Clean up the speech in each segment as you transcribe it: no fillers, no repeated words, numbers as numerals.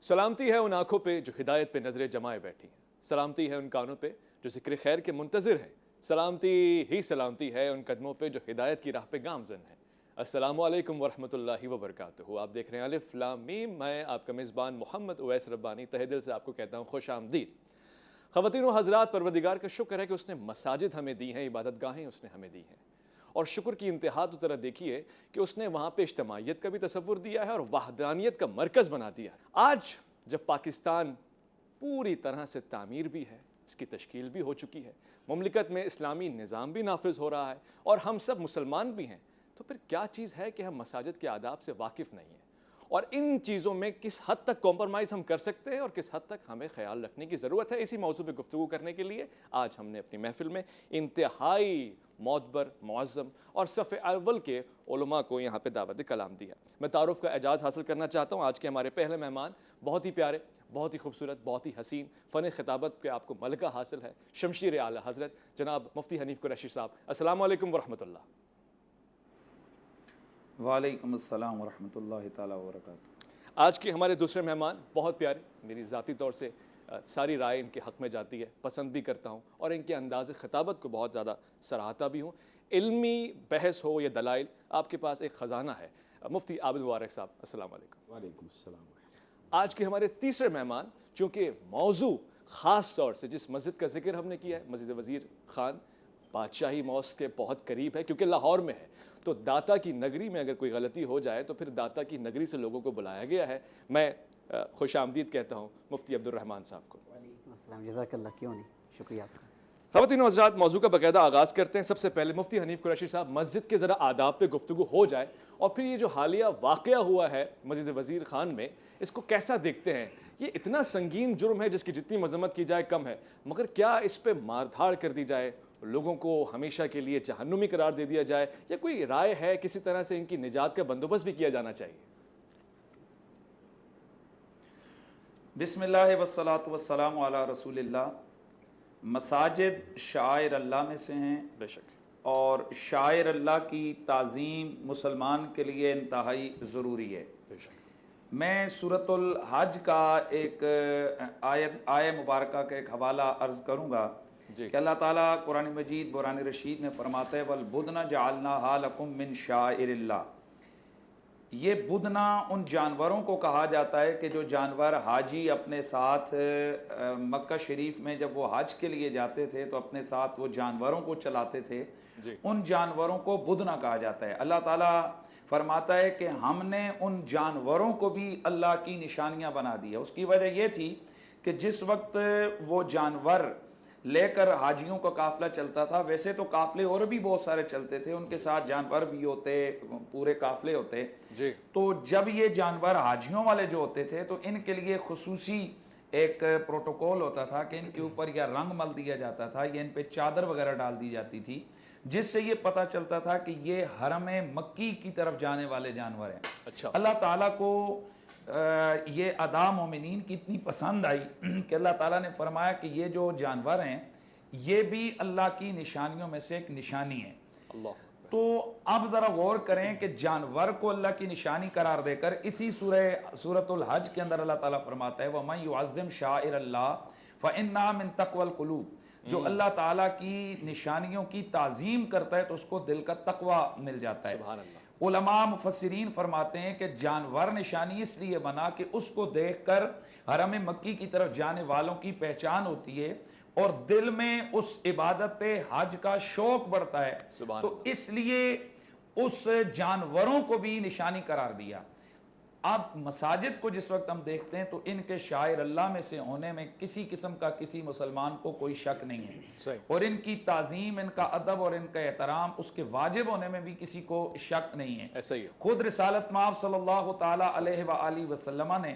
سلامتی ہے ان آنکھوں پہ جو ہدایت پہ نظریں جمائے بیٹھی ہیں، سلامتی ہے ان کانوں پہ جو ذکر خیر کے منتظر ہیں، سلامتی ہی سلامتی ہے ان قدموں پہ جو ہدایت کی راہ پہ گامزن ہیں۔ السلام علیکم ورحمۃ اللہ وبرکاتہ۔ آپ دیکھ رہے ہیں الف لام میم، میں آپ کا میزبان محمد اویس ربانی تہہ دل سے آپ کو کہتا ہوں خوش آمدید۔ خواتین و حضرات، پروردگار کا شکر ہے کہ اس نے مساجد ہمیں دی ہیں، عبادت گاہیں اس نے ہمیں دی ہیں، اور شکر کی انتہا تو طرح دیکھیے کہ اس نے وہاں پہ اجتماعیت کا بھی تصور دیا ہے اور وحدانیت کا مرکز بنا دیا ہے۔ آج جب پاکستان پوری طرح سے تعمیر بھی ہے، اس کی تشکیل بھی ہو چکی ہے، مملکت میں اسلامی نظام بھی نافذ ہو رہا ہے اور ہم سب مسلمان بھی ہیں، تو پھر کیا چیز ہے کہ ہم مساجد کے آداب سے واقف نہیں ہیں، اور ان چیزوں میں کس حد تک کمپرمائز ہم کر سکتے ہیں اور کس حد تک ہمیں خیال رکھنے کی ضرورت ہے۔ اسی موضوع پہ گفتگو کرنے کے لیے آج ہم نے اپنی محفل میں انتہائی معتبر، معظم اور صف اول کے علماء کو یہاں پہ دعوت کلام دی ہے۔ میں تعارف کا اعزاز حاصل کرنا چاہتا ہوں۔ آج کے ہمارے پہلے مہمان بہت ہی پیارے، بہت ہی خوبصورت، بہت ہی حسین، فن خطابت پہ آپ کو ملکہ حاصل ہے، شمشیر اعلیٰ حضرت جناب مفتی حنیف قریشی صاحب۔ السلام علیکم ورحمۃ اللہ۔ وعلیکم السلام ورحمۃ اللہ تعالیٰ وبرکاتہ۔ آج کے ہمارے دوسرے مہمان بہت پیارے، میری ذاتی طور سے ساری رائے ان کے حق میں جاتی ہے، پسند بھی کرتا ہوں اور ان کے انداز خطابت کو بہت زیادہ سراہتا بھی ہوں۔ علمی بحث ہو یا دلائل، آپ کے پاس ایک خزانہ ہے۔ مفتی عابد مبارک صاحب، السلام علیکم۔ وعلیکم السلام۔ آج کے ہمارے تیسرے مہمان، چونکہ موضوع خاص طور سے جس مسجد کا ذکر ہم نے کیا ہے، مسجد وزیر خان بادشاہی موسک کے بہت قریب ہے، کیونکہ لاہور میں ہے، تو داتا کی نگری میں اگر کوئی غلطی ہو جائے تو پھر داتا کی نگری سے لوگوں کو بلایا گیا ہے۔ میں خوش آمدید کہتا ہوں مفتی عبد الرحمن صاحب کو۔ وعلیکم السلام، جزاک اللہ، کیوں نہیں، شکریہ آپ کا۔ خواتین و حضرات، موضوع کا باقاعدہ آغاز کرتے ہیں۔ سب سے پہلے مفتی حنیف قریشی صاحب، مسجد کے ذرا آداب پہ گفتگو ہو جائے، اور پھر یہ جو حالیہ واقعہ ہوا ہے مسجد وزیر خان میں، اس کو کیسا دیکھتے ہیں؟ یہ اتنا سنگین جرم ہے جس کی جتنی مذمت کی جائے کم ہے، مگر کیا اس پہ مار دھاڑ کر دی جائے، لوگوں کو ہمیشہ کے لیے جہنمی قرار دے دیا جائے، یا کوئی رائے ہے کسی طرح سے ان کی نجات کا بندوبست بھی کیا جانا چاہیے؟ بسم اللہ والصلاۃ والسلام علی رسول اللہ۔ مساجد شعائر اللہ میں سے ہیں، بے شک، اور شاعر اللہ کی تعظیم مسلمان کے لیے انتہائی ضروری ہے۔ بے شک۔ میں سورۃ الحج کا ایک آیہ مبارکہ کا ایک حوالہ عرض کروں گا کہ اللہ تعالیٰ قرآن مجید قرآن رشید میں فرماتا ہے وَالْبُدْنَ جَعَلْنَاهَا لَكُم مِّن شَعَائِرِ اللَّهِ۔ یہ بدنا ان جانوروں کو کہا جاتا ہے کہ جو جانور حاجی اپنے ساتھ مکہ شریف میں جب وہ حج کے لیے جاتے تھے تو اپنے ساتھ وہ جانوروں کو چلاتے تھے، ان جانوروں کو بدنا کہا جاتا ہے۔ اللہ تعالیٰ فرماتا ہے کہ ہم نے ان جانوروں کو بھی اللہ کی نشانیاں بنا دیا۔ اس کی وجہ یہ تھی کہ جس وقت وہ جانور لے کر حاجیوں کا قافلہ چلتا تھا، ویسے تو قافلے اور بھی بہت سارے چلتے تھے، ان کے ساتھ جانور بھی ہوتے، پورے قافلے ہوتے، تو جب یہ جانور حاجیوں والے جو ہوتے تھے تو ان کے لیے خصوصی ایک پروٹوکول ہوتا تھا کہ ان کے اوپر یا رنگ مل دیا جاتا تھا یا ان پہ چادر وغیرہ ڈال دی جاتی تھی، جس سے یہ پتہ چلتا تھا کہ یہ حرم مکی کی طرف جانے والے جانور ہیں۔ اچھا، اللہ تعالیٰ کو یہ ادا مومنین کی اتنی پسند آئی کہ اللہ تعالیٰ نے فرمایا کہ یہ جو جانور ہیں یہ بھی اللہ کی نشانیوں میں سے ایک نشانی ہے۔ اللہ تو اب ذرا غور کریں کہ جانور کو اللہ کی نشانی قرار دے کر اسی سورۃ الحج کے اندر اللہ تعالیٰ فرماتا ہے وَمَن يُعَظِّمْ شَعَائِرَ اللَّهِ فَإِنَّهَا مِن تَقْوَى الْقُلُوبِ۔ جو اللہ تعالیٰ کی نشانیوں کی تعظیم کرتا ہے تو اس کو دل کا تقوی مل جاتا ہے۔ سبحان اللہ۔ علماء مفسرین فرماتے ہیں کہ جانور نشانی اس لیے بنا کہ اس کو دیکھ کر حرم مکی کی طرف جانے والوں کی پہچان ہوتی ہے اور دل میں اس عبادت حج کا شوق بڑھتا ہے، تو اس لیے اس جانوروں کو بھی نشانی قرار دیا۔ اب مساجد کو جس وقت ہم دیکھتے ہیں تو ان کے شاعر اللہ میں سے ہونے میں کسی قسم کا کسی مسلمان کو کوئی شک نہیں ہے، اور ان کی تعظیم، ان کا ادب اور ان کا احترام، اس کے واجب ہونے میں بھی کسی کو شک نہیں ہے۔ ایسا ہی ہے۔ خود رسالت مآب صلی اللہ تعالیٰ علیہ وآلہ وسلم نے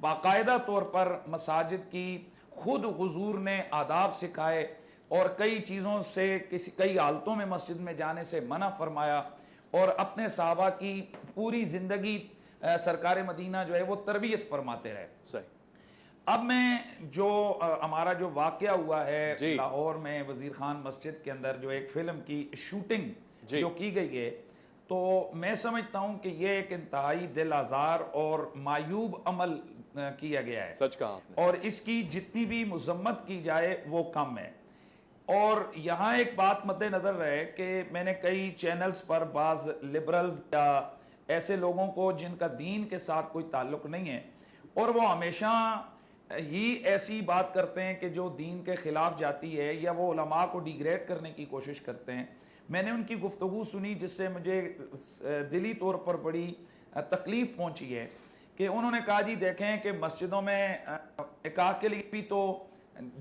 باقاعدہ طور پر مساجد کی خود حضور نے آداب سکھائے اور کئی چیزوں سے کئی حالتوں میں مسجد میں جانے سے منع فرمایا، اور اپنے صحابہ کی پوری زندگی سرکار مدینہ جو ہے وہ تربیت فرماتے رہے۔ صحیح۔ اب میں جو ہمارا جو واقعہ ہوا ہے لاہور میں وزیر خان مسجد کے اندر جو ایک فلم کی شوٹنگ جو کی گئی ہے، تو میں سمجھتا ہوں کہ یہ ایک انتہائی دل آزار اور معیوب عمل کیا گیا ہے، سچ کہا آپ نے۔ اور اس کی جتنی بھی مذمت کی جائے وہ کم ہے۔ اور یہاں ایک بات مد نظر رہے کہ میں نے کئی چینلز پر بعض لبرلز یا ایسے لوگوں کو جن کا دین کے ساتھ کوئی تعلق نہیں ہے اور وہ ہمیشہ ہی ایسی بات کرتے ہیں کہ جو دین کے خلاف جاتی ہے، یا وہ علماء کو ڈیگریڈ کرنے کی کوشش کرتے ہیں۔ میں نے ان کی گفتگو سنی جس سے مجھے دلی طور پر بڑی تکلیف پہنچی ہے کہ انہوں نے کہا جی دیکھیں کہ مسجدوں میں نکاح کے لیے بھی تو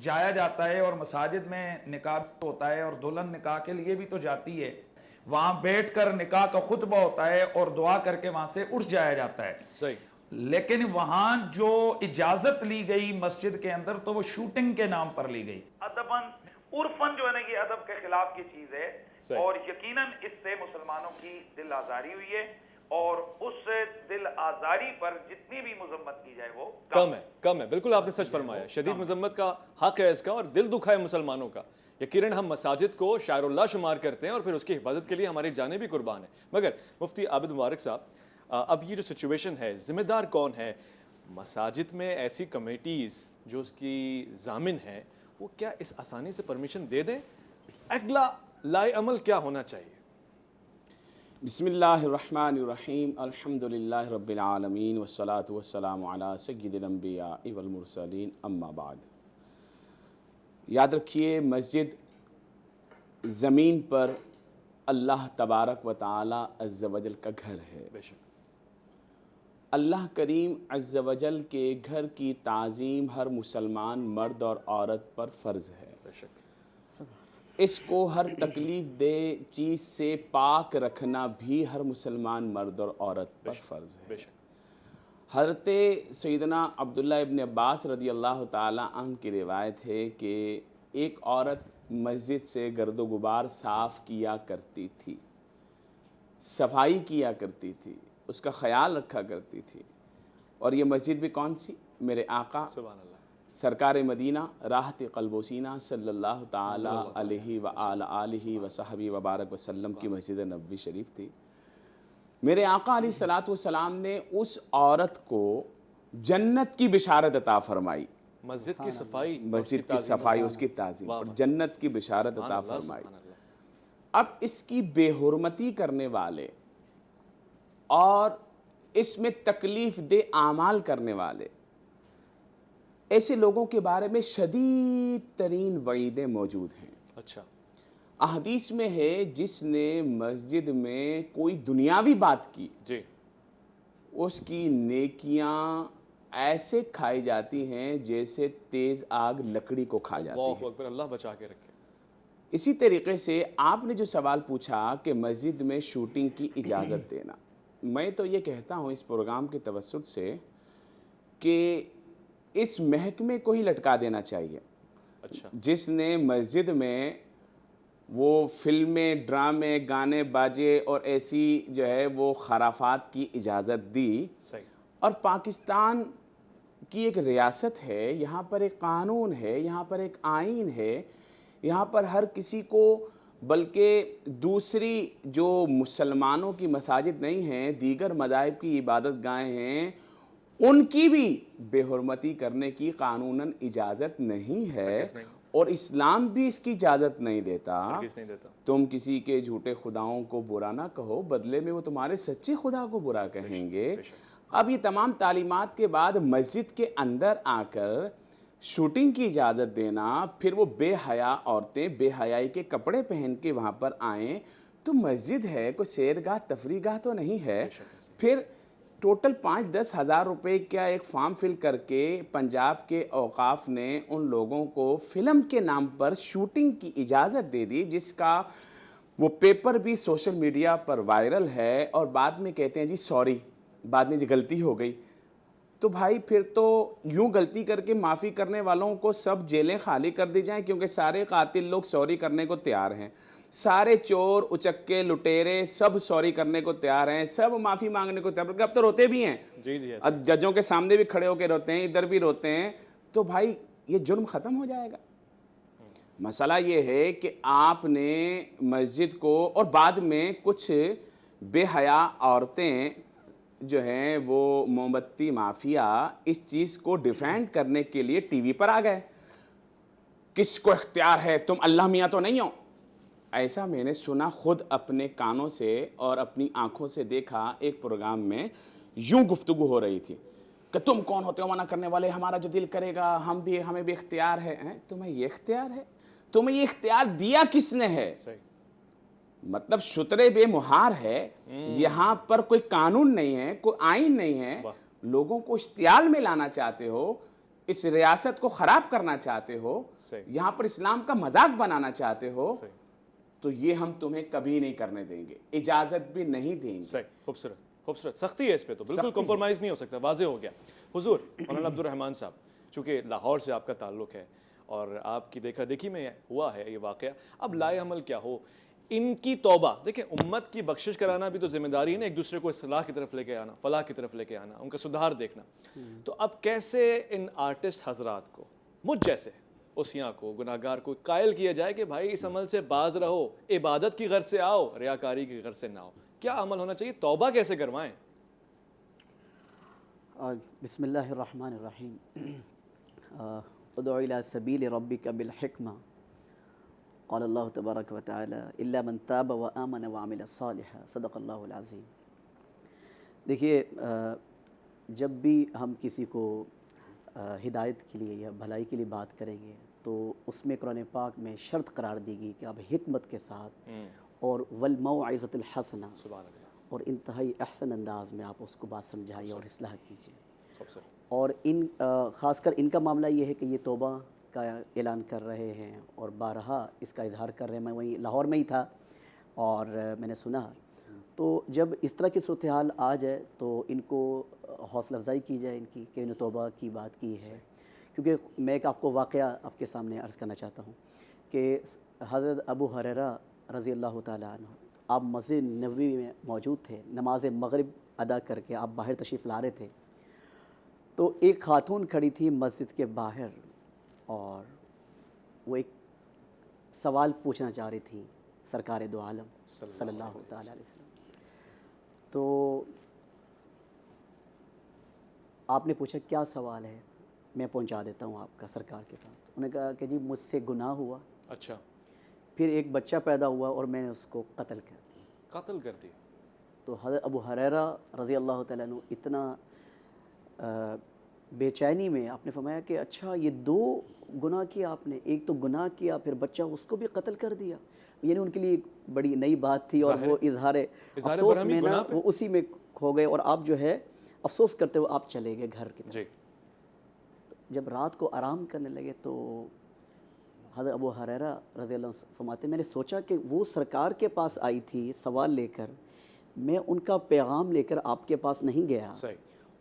جایا جاتا ہے اور مساجد میں نکاح بھی ہوتا ہے اور دلہن نکاح کے لیے بھی تو جاتی ہے، وہاں بیٹھ کر نکاح کا خطبہ ہوتا ہے اور دعا کر کے وہاں سے اٹھ جایا جاتا ہے۔ صحیح۔ لیکن وہاں جو اجازت لی گئی مسجد کے اندر تو وہ شوٹنگ کے نام پر لی گئی۔ ادباً عرفاً جو ہے نا یہ ادب کے خلاف کی چیز ہے، اور یقیناً اس سے مسلمانوں کی دل آزاری ہوئی ہے، اور اس دل آزاری پر جتنی بھی مذمت کی جائے وہ کم ہے۔ بالکل آپ نے سچ فرمایا، شدید مذمت کا حق ہے اس کا، اور دل دکھا ہے مسلمانوں کا۔ یقیناً ہم مساجد کو شاعر اللہ شمار کرتے ہیں اور پھر اس کی حفاظت کے لیے ہماری جانیں بھی قربان ہیں، مگر مفتی عابد مبارک صاحب، اب یہ جو سچویشن ہے ذمہ دار کون ہے؟ مساجد میں ایسی کمیٹیز جو اس کی ضامن ہیں وہ کیا اس آسانی سے پرمیشن دے دیں؟ اگلا لائے عمل کیا ہونا چاہیے؟ بسم اللہ الرحمن الرحیم، الحمدللہ رب العالمین والصلاة والسلام علی سید الانبیاء والمرسلین، اما بعد۔ یاد رکھیے مسجد زمین پر اللہ تبارک و تعالی عز و جل کا گھر ہے۔ بے شک۔ اللہ کریم عز و جل کے گھر کی تعظیم ہر مسلمان مرد اور عورت پر فرض ہے۔ بے شک۔ اس کو ہر تکلیف دہ چیز سے پاک رکھنا بھی ہر مسلمان مرد اور عورت پر فرض ہے۔ بے شک۔ حضرت سیدنا عبداللہ ابن عباس رضی اللہ تعالی عنہ کی روایت ہے کہ ایک عورت مسجد سے گرد و غبار صاف کیا کرتی تھی، صفائی کیا کرتی تھی، اس کا خیال رکھا کرتی تھی، اور یہ مسجد بھی کون سی؟ میرے آقا سبحان اللہ، سرکار مدینہ راحت قلب و سینہ صلی اللہ تعالی علیہ وآلہ وصحبہ وبارک وسلم کی مسجد نبوی شریف تھی۔ میرے آقا علیہ الصلوۃ والسلام نے اس عورت کو جنت کی بشارت عطا فرمائی، مسجد کی صفائی، مسجد کی صفائی، اس کی تعظیم پر جنت کی بشارت عطا فرمائی۔ اب اس کی بے حرمتی کرنے والے اور اس میں تکلیف دہ اعمال کرنے والے، ایسے لوگوں کے بارے میں شدید ترین وعیدیں موجود ہیں۔ اچھا، احادیث میں ہے جس نے مسجد میں کوئی دنیاوی بات کی، جی، اس کی نیکیاں ایسے کھائی جاتی ہیں جیسے تیز آگ لکڑی کو کھا جاتی ہے۔ اللہ اکبر، اللہ بچا کے رکھے۔ اسی طریقے سے آپ نے جو سوال پوچھا کہ مسجد میں شوٹنگ کی اجازت دینا، میں تو یہ کہتا ہوں اس پروگرام کے توسط سے کہ اس محکمے کو ہی لٹکا دینا چاہیے۔ اچھا، جس نے مسجد میں وہ فلمیں، ڈرامے، گانے باجے اور ایسی جو ہے وہ خرافات کی اجازت دی، صحیح، اور پاکستان کی ایک ریاست ہے، یہاں پر ایک قانون ہے، یہاں پر ایک آئین ہے، یہاں پر ہر کسی کو، بلکہ دوسری جو مسلمانوں کی مساجد نہیں ہیں، دیگر مذاہب کی عبادت گاہیں ہیں، ان کی بھی بے حرمتی کرنے کی قانوناً اجازت نہیں ہے، اور اسلام بھی اس کی اجازت نہیں دیتا۔ تم کسی کے جھوٹے خداؤں کو برا نہ کہو، بدلے میں وہ تمہارے سچے خدا کو برا کہیں گے۔ اب یہ تمام تعلیمات کے بعد مسجد کے اندر آ کر شوٹنگ کی اجازت دینا، پھر وہ بے حیا عورتیں بے حیائی کے کپڑے پہن کے وہاں پر آئیں، تو مسجد ہے، کوئی سیرگاہ تفریح گاہ تو نہیں ہے۔ پھر ٹوٹل 5-10 ہزار روپے کا ایک فارم فل کر کے پنجاب کے اوقاف نے ان لوگوں کو فلم کے نام پر شوٹنگ کی اجازت دے دی، جس کا وہ پیپر بھی سوشل میڈیا پر وائرل ہے، اور بعد میں کہتے ہیں جی سوری، بعد میں جی غلطی ہو گئی۔ تو بھائی پھر تو یوں غلطی کر کے معافی کرنے والوں کو سب جیلیں خالی کر دی جائیں، کیونکہ سارے قاتل لوگ سوری کرنے کو تیار ہیں، سارے چور اچکے لٹیرے سب سوری کرنے کو تیار ہیں، سب معافی مانگنے کو تیار ہیں، اب تو روتے بھی ہیں، اب ججوں کے سامنے بھی کھڑے ہو کے روتے ہیں، ادھر بھی روتے ہیں، تو بھائی یہ جرم ختم ہو جائے گا۔ مسئلہ یہ ہے کہ آپ نے مسجد کو، اور بعد میں کچھ بے حیا عورتیں جو ہیں وہ موم بتی مافیا اس چیز کو ڈیفینڈ کرنے کے لیے ٹی وی پر آ گئے. کس کو اختیار ہے, تم اللہ میاں تو نہیں ہو. ایسا میں نے سنا, خود اپنے کانوں سے اور اپنی آنکھوں سے دیکھا. ایک پروگرام میں یوں گفتگو ہو رہی تھی کہ تم کون ہوتے ہو منع کرنے والے, ہمارا جو دل کرے گا ہمیں بھی اختیار ہے. تمہیں یہ اختیار ہے؟ تمہیں یہ اختیار دیا کس نے ہے؟ مطلب شترے بے مہار ہے. یہاں پر کوئی قانون نہیں ہے, کوئی آئین نہیں ہے. لوگوں کو اشتعال میں لانا چاہتے ہو, اس ریاست کو خراب کرنا چاہتے ہو, یہاں پر اسلام کا مذاق بنانا چاہتے ہو, تو یہ ہم تمہیں کبھی نہیں کرنے دیں گے, اجازت بھی نہیں دیں گے. خوبصورت خوبصورت, سختی ہے اس پہ تو بالکل کمپرومائز نہیں ہو سکتا, واضح ہو گیا. حضور مولانا عبد الرحمن صاحب, چونکہ لاہور سے آپ کا تعلق ہے اور آپ کی دیکھا دیکھی میں ہوا ہے یہ واقعہ, اب لائے عمل کیا ہو ان کی توبہ. دیکھیں امت کی بخشش کرانا بھی تو ذمہ داری ہے نا, ایک دوسرے کو اصلاح کی طرف لے کے آنا, فلاح کی طرف لے کے آنا, ان کا سدھار دیکھنا. تو اب کیسے ان آرٹسٹ حضرات کو, مجھ جیسے اسیاں کو, گناہگار کو قائل کیا جائے کہ بھائی اس عمل سے باز رہو, عبادت کی غرض سے آؤ, ریاکاری کی غرض سے نہ آؤ. کیا عمل ہونا چاہیے, توبہ کیسے کروائیں؟ بسم اللہ الرحمن الرحیم. ادع الی سبیل ربک بالحکمہ قال اللہ تبارک و تعالی الا من تاب وآمن وعمل صالحا صدق اللہ العظیم. دیکھیے جب بھی ہم کسی کو ہدایت کے لیے یا بھلائی کے لیے بات کریں گے تو اس میں قرآن پاک میں شرط قرار دی گئی کہ آپ حکمت کے ساتھ اور والموعظۃ الحسنہ اور انتہائی احسن انداز میں آپ اس کو بات سمجھائیے اور اصلاح کیجیے. اور خاص کر ان کا معاملہ یہ ہے کہ یہ توبہ کا اعلان کر رہے ہیں اور بارہا اس کا اظہار کر رہے ہیں. میں وہیں لاہور میں ہی تھا اور میں نے سنا, تو جب اس طرح کی صورتحال آ جائے تو ان کو حوصلہ افزائی کی جائے ان کی کہ انہوں نے توبہ کی بات کی ہے. کیونکہ میں ایک آپ کو واقعہ آپ کے سامنے عرض کرنا چاہتا ہوں کہ حضرت ابو ہریرہ رضی اللہ تعالیٰ عنہ, آپ مسجد نبوی میں موجود تھے, نماز مغرب ادا کر کے آپ باہر تشریف لا رہے تھے, تو ایک خاتون کھڑی تھی مسجد کے باہر اور وہ ایک سوال پوچھنا چاہ رہی تھی سرکار دو عالم صلی اللہ تعالیٰ علیہ وسلم. تو آپ نے پوچھا کیا سوال ہے, میں پہنچا دیتا ہوں آپ کا سرکار کے پاس. انہوں نے کہا کہ جی مجھ سے گناہ ہوا, اچھا, پھر ایک بچہ پیدا ہوا اور میں نے اس کو قتل کر دیا. قتل کر دیا. تو حضرت ابو ہریرہ رضی اللہ تعالیٰ عنہ اتنا بے چینی میں آپ نے فرمایا کہ اچھا یہ دو گناہ کیا آپ نے, ایک تو گناہ کیا پھر بچہ اس کو بھی قتل کر دیا. یعنی ان کے لیے ایک بڑی نئی بات تھی اور وہ اظہار افسوس میں نا وہ اسی میں کھو گئے اور آپ جو ہے افسوس کرتے ہوئے آپ چلے گئے گھر کی طرف. جب رات کو آرام کرنے لگے تو حضرت ابو ہریرہ رضی اللہ عنہ فرماتے میں نے سوچا کہ وہ سرکار کے پاس آئی تھی سوال لے کر, میں ان کا پیغام لے کر آپ کے پاس نہیں گیا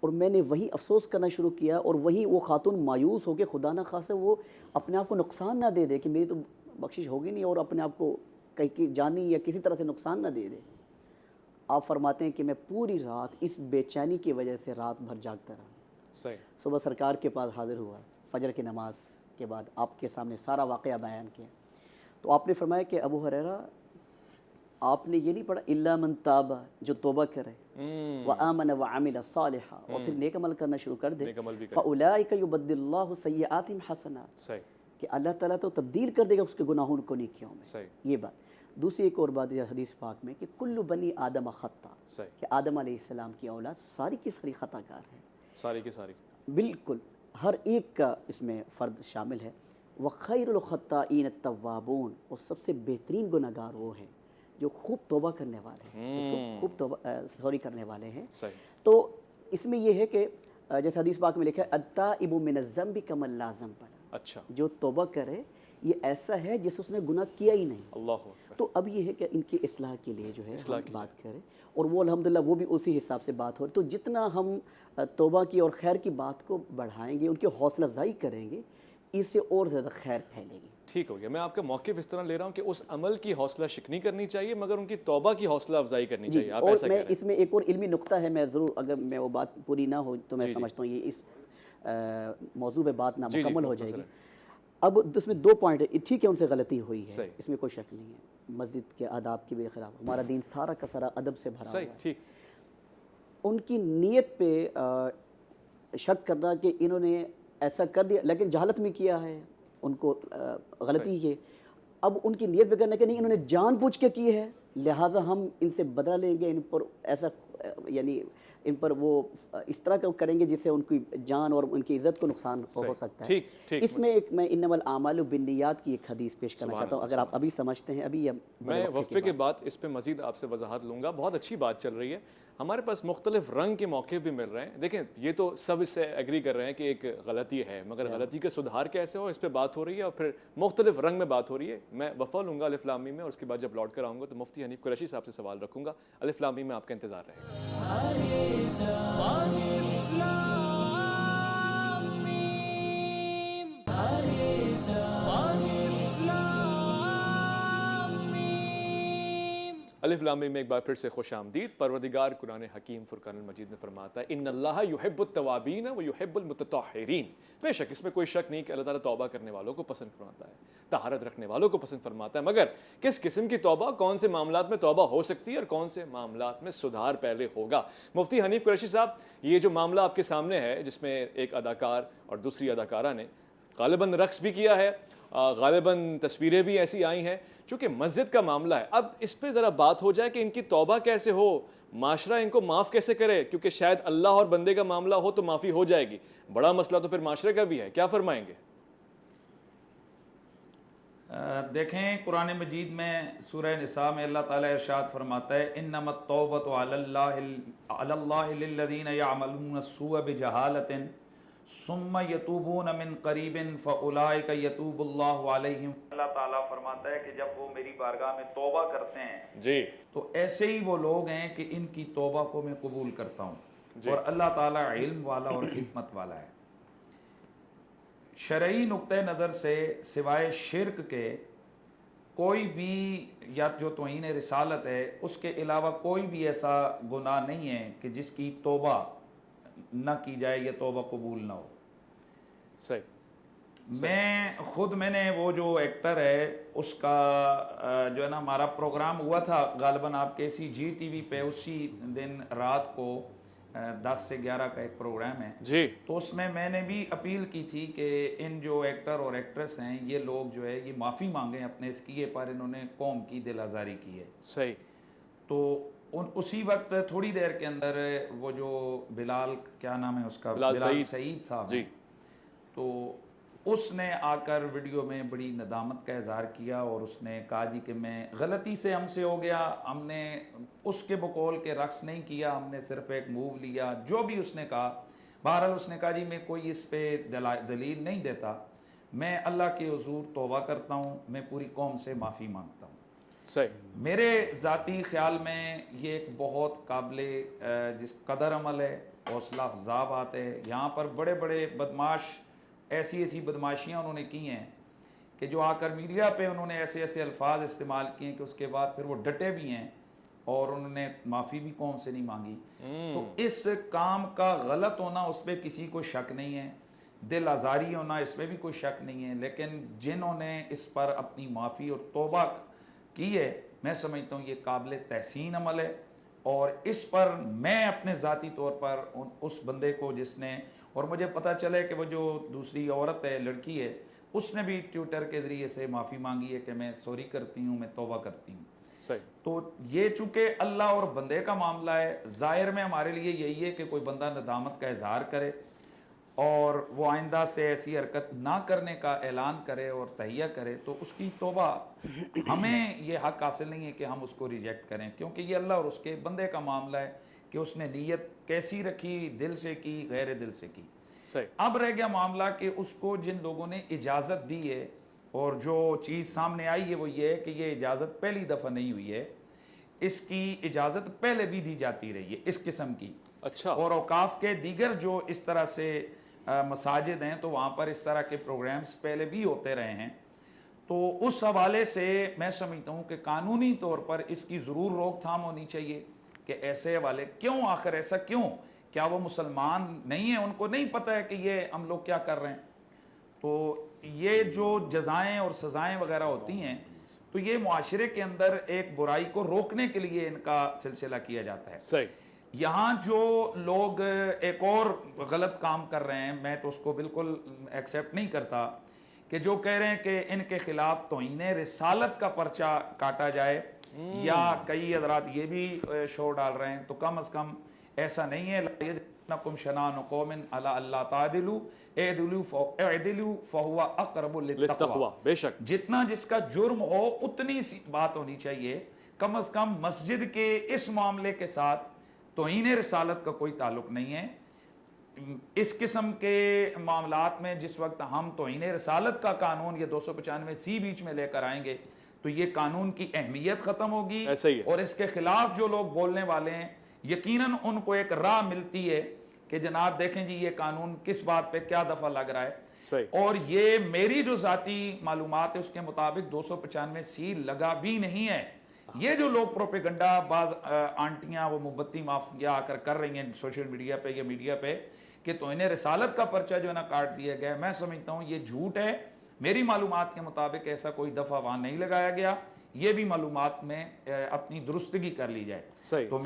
اور میں نے وہیں افسوس کرنا شروع کیا اور وہیں وہ خاتون مایوس ہو کے خدا نہ خواستہ وہ اپنے آپ کو نقصان نہ دے دے کہ میری تو بخشش ہوگی نہیں اور اپنے آپ کو کہیں جانی یا کسی طرح سے نقصان نہ دے دے. آپ فرماتے ہیں کہ میں پوری رات اس بے چینی کی وجہ سے رات بھر جاگتا رہا. صبح سرکار کے پاس حاضر ہوا, فجر کی نماز کے بعد آپ کے سامنے سارا واقعہ بیان کیا. تو آپ نے فرمایا کہ ابو ہریرہ آپ نے یہ نہیں پڑھا الا من تاب, جو توبہ کرے, وآمن وعمل صالحا, اور پھر نیک عمل کرنا شروع کر دے, فاولئک یبدل اللہ سیئاتہم حسنات, کہ اللہ تعالیٰ تو تبدیل کر دے گا اس کے گناہوں کو نیکیوں میں. یہ بات. دوسری ایک اور بات ہے حدیث پاک میں کہ کل بنی آدم خطا, کہ آدم علیہ السلام کی اولاد ساری کی ساری خطا کار ہیں, ساری کی ساری, بالکل ہر ایک کا اس میں فرد شامل ہے. وخیر الخطائین التوابون, اور سب سے بہترین گناہگار وہ ہیں جو خوب توبہ کرنے والے ہیں, خوب توبہ سوری کرنے والے ہیں. تو اس میں یہ ہے کہ جیسے حدیث پاک میں لکھا ہے التائب من الذنب کمن لا ذنب له, اچھا, جو توبہ کرے یہ ایسا ہے جس اس نے گناہ کیا ہی نہیں. اللہ. تو اب یہ ہے کہ ان کی اصلاح کے لیے جو ہے بات کریں, اور وہ الحمدللہ وہ بھی اسی حساب سے بات ہو رہی. تو جتنا ہم توبہ کی اور خیر کی بات کو بڑھائیں گے, ان کی حوصلہ افزائی کریں گے, اس سے اور زیادہ خیر پھیلے گی. ٹھیک ہو گیا. میں آپ کا موقف اس طرح لے رہا ہوں کہ اس عمل کی حوصلہ شکنی کرنی چاہیے مگر ان کی توبہ کی حوصلہ افزائی کرنی چاہیے. آپ ایسا کہہ رہے ہیں. اس میں ایک اور علمی نقطہ ہے, میں ضرور اگر میں وہ بات پوری نہ ہو تو میں سمجھتا ہوں یہ اس موضوع پہ بات نامکمل ہو جائے گی. اب اس میں 2 پوائنٹ ہے. ٹھیک ہے ان سے غلطی ہوئی ہے, اس میں کوئی شک نہیں ہے, مسجد کے آداب کے بھی خلاف. ہمارا دین سارا کا سارا ادب سے بھرا ہوا ہے. ٹھیک. ان کی نیت پہ شک کرنا کہ انہوں نے ایسا کر دیا لیکن جہالت میں کیا ہے, ان کو غلطی ہے. اب ان کی نیت پہ کرنا کہ نہیں انہوں نے جان بوجھ کے کی ہے, لہٰذا ہم ان سے بدلہ لیں گے, ان پر ایسا یعنی ان پر وہ اس طرح کا کریں گے جس سے ان کی جان اور ان کی عزت کو نقصان ہو سکتا ہے. اس میں ایک میں انما الاعمال بالنیات کی ایک حدیث پیش کرنا چاہتا ہوں, اگر آپ ابھی سمجھتے ہیں. ابھی میں وقفے کے بعد اس پہ مزید آپ سے وضاحت لوں گا. بہت اچھی بات چل رہی ہے. ہمارے پاس مختلف رنگ کے موقع بھی مل رہے ہیں. دیکھیں یہ تو سب اس سے ایگری کر رہے ہیں کہ ایک غلطی ہے, مگر غلطی کا سدھار کیسے ہو اس پہ بات ہو رہی ہے اور پھر مختلف رنگ میں بات ہو رہی ہے. میں وقفہ لوں گا الف لام میم میں, اور اس کے بعد جب لوٹ کر آؤں گا تو مفتی حنیف قریشی صاحب سے سوال رکھوں گا. الف لام میم میں آپ کا انتظار رہے گا. الف لام میم میں ایک بار پھر سے خوش آمدید. پروردگار قرآن حکیم فرقان المجید میں فرماتا ہے ان اللہ یحب التوابین و یحب المتطہرین. بے شک اس میں کوئی شک نہیں کہ اللہ تعالیٰ توبہ کرنے والوں کو پسند فرماتا ہے, طہارت رکھنے والوں کو پسند فرماتا ہے. مگر کس قسم کی توبہ, کون سے معاملات میں توبہ ہو سکتی ہے اور کون سے معاملات میں سدھار پہلے ہوگا. مفتی حنیف قریشی صاحب, یہ جو معاملہ آپ کے سامنے ہے جس میں ایک اداکار اور دوسری اداکارہ نے غالباً رقص بھی کیا ہے, غالباً تصویریں بھی ایسی آئی ہیں, چونکہ مسجد کا معاملہ ہے, اب اس پہ ذرا بات ہو جائے کہ ان کی توبہ کیسے ہو, معاشرہ ان کو معاف کیسے کرے, کیونکہ شاید اللہ اور بندے کا معاملہ ہو تو معافی ہو جائے گی, بڑا مسئلہ تو پھر معاشرے کا بھی ہے. کیا فرمائیں گے؟ دیکھیں قرآن مجید میں سورہ نساء میں اللہ تعالیٰ ارشاد فرماتا ہے انما التوبۃ علی اللہ للذین یعملون السوء بجہالۃ ثم یتوبون من قریب فاولئک یتوب اللہ علیہم. اللہ تعالیٰ فرماتا ہے کہ جب وہ میری بارگاہ میں توبہ کرتے ہیں جی تو ایسے ہی وہ لوگ ہیں کہ ان کی توبہ کو میں قبول کرتا ہوں. اور اللہ تعالیٰ علم والا اور حکمت والا ہے. شرعی نقطہ نظر سے سوائے شرک کے کوئی بھی یا جو توہین رسالت ہے اس کے علاوہ کوئی بھی ایسا گناہ نہیں ہے کہ جس کی توبہ نہ کی جائے یا توبہ قبول نہ ہو. صحیح. میں نے وہ جو ایکٹر ہے اس کا جو ہے نا ہمارا پروگرام ہوا تھا غالباً آپ کے اسی جی ٹی وی پہ اسی دن رات کو 10 سے 11 کا ایک پروگرام ہے جی, تو اس میں نے بھی اپیل کی تھی کہ ان جو ایکٹر اور ایکٹریس ہیں یہ لوگ جو ہے یہ معافی مانگیں اپنے اس کیے پر انہوں نے قوم کی دل آزاری کی ہے. صحیح. تو اسی وقت تھوڑی دیر کے اندر وہ جو بلال کیا نام ہے اس کا, بلال سعید صاحب جی, تو اس نے آ کر ویڈیو میں بڑی ندامت کا اظہار کیا اور اس نے کہا جی کہ میں غلطی سے ہم سے ہو گیا, ہم نے اس کے بقول کے رقص نہیں کیا, ہم نے صرف ایک موو لیا, جو بھی اس نے کہا. بہرحال اس نے کہا جی میں کوئی اس پہ دلیل نہیں دیتا, میں اللہ کے حضور توبہ کرتا ہوں, میں پوری قوم سے معافی مانگتا ہوں. صحیح. میرے ذاتی خیال میں یہ ایک بہت قابل جس قدر عمل ہے, حوصلہ افزا بات ہے. یہاں پر بڑے بڑے بدماش ایسی بدماشیاں انہوں نے کی ہیں کہ جو آ کر میڈیا پہ انہوں نے ایسے الفاظ استعمال کیے ہیں کہ اس کے بعد پھر وہ ڈٹے بھی ہیں اور انہوں نے معافی بھی قوم سے نہیں مانگی. تو اس کام کا غلط ہونا اس پہ کسی کو شک نہیں ہے, دل آزاری ہونا اس میں بھی کوئی شک نہیں ہے, لیکن جنہوں نے اس پر اپنی معافی اور توبہ کی ہے میں سمجھتا ہوں یہ قابل تحسین عمل ہے. اور اس پر میں اپنے ذاتی طور پر اس بندے کو جس نے, اور مجھے پتہ چلے کہ وہ جو دوسری عورت ہے لڑکی ہے اس نے بھی ٹویٹر کے ذریعے سے معافی مانگی ہے کہ میں سوری کرتی ہوں, میں توبہ کرتی ہوں. صحیح. تو یہ چونکہ اللہ اور بندے کا معاملہ ہے, ظاہر میں ہمارے لیے یہی ہے کہ کوئی بندہ ندامت کا اظہار کرے اور وہ آئندہ سے ایسی حرکت نہ کرنے کا اعلان کرے اور تہیہ کرے, تو اس کی توبہ ہمیں یہ حق حاصل نہیں ہے کہ ہم اس کو ریجیکٹ کریں, کیونکہ یہ اللہ اور اس کے بندے کا معاملہ ہے کہ اس نے نیت کیسی رکھی, دل سے کی غیر دل سے کی. صحیح. اب رہ گیا معاملہ کہ اس کو جن لوگوں نے اجازت دی ہے, اور جو چیز سامنے آئی ہے وہ یہ ہے کہ یہ اجازت پہلی دفعہ نہیں ہوئی ہے, اس کی اجازت پہلے بھی دی جاتی رہی ہے اس قسم کی. اچھا. اور اوقاف کے دیگر جو اس طرح سے مساجد ہیں تو وہاں پر اس طرح کے پروگرامز پہلے بھی ہوتے رہے ہیں. تو اس حوالے سے میں سمجھتا ہوں کہ قانونی طور پر اس کی ضرور روک تھام ہونی چاہیے کہ ایسے حوالے کیوں, آخر ایسا کیوں, کیا وہ مسلمان نہیں ہیں, ان کو نہیں پتہ ہے کہ یہ ہم لوگ کیا کر رہے ہیں. تو یہ جو جزائیں اور سزائیں وغیرہ ہوتی ہیں تو یہ معاشرے کے اندر ایک برائی کو روکنے کے لیے ان کا سلسلہ کیا جاتا ہے. صحیح. یہاں جو لوگ ایک اور غلط کام کر رہے ہیں، میں تو اس کو بالکل ایکسیپٹ نہیں کرتا، کہ جو کہہ رہے ہیں کہ ان کے خلاف توہین رسالت کا پرچہ کاٹا جائے، یا کئی حضرات یہ بھی شور ڈال رہے ہیں. تو کم از کم ایسا نہیں ہے. لا یجرمنکم شنآن قوم علی الا تعدلوا اعدلوا فہو اقرب للتقوی. بے شک. جتنا جس کا جرم ہو اتنی سی بات ہونی چاہیے. کم از کم مسجد کے اس معاملے کے ساتھ توہین رسالت کا کوئی تعلق نہیں ہے. اس قسم کے معاملات میں جس وقت ہم توہین رسالت کا قانون یہ 295 بیچ میں لے کر آئیں گے تو یہ قانون کی اہمیت ختم ہوگی. اور اس کے خلاف جو لوگ بولنے والے ہیں یقیناً ان کو ایک راہ ملتی ہے کہ جناب دیکھیں جی یہ قانون کس بات پہ کیا دفعہ لگ رہا ہے. اور یہ میری جو ذاتی معلومات ہے اس کے مطابق 295 لگا بھی نہیں ہے. یہ جو لوگ پروپیگنڈا بعض آنٹیاں وہ مبتی مافیا آ کر رہی ہیں سوشل میڈیا پہ یا میڈیا پہ کہ توہین رسالت کا پرچہ جو ہے نا کاٹ دیا گیا، میں سمجھتا ہوں یہ جھوٹ ہے. میری معلومات کے مطابق ایسا کوئی دفعہ وہاں نہیں لگایا گیا. یہ بھی معلومات میں اپنی درستگی کر لی جائے. تو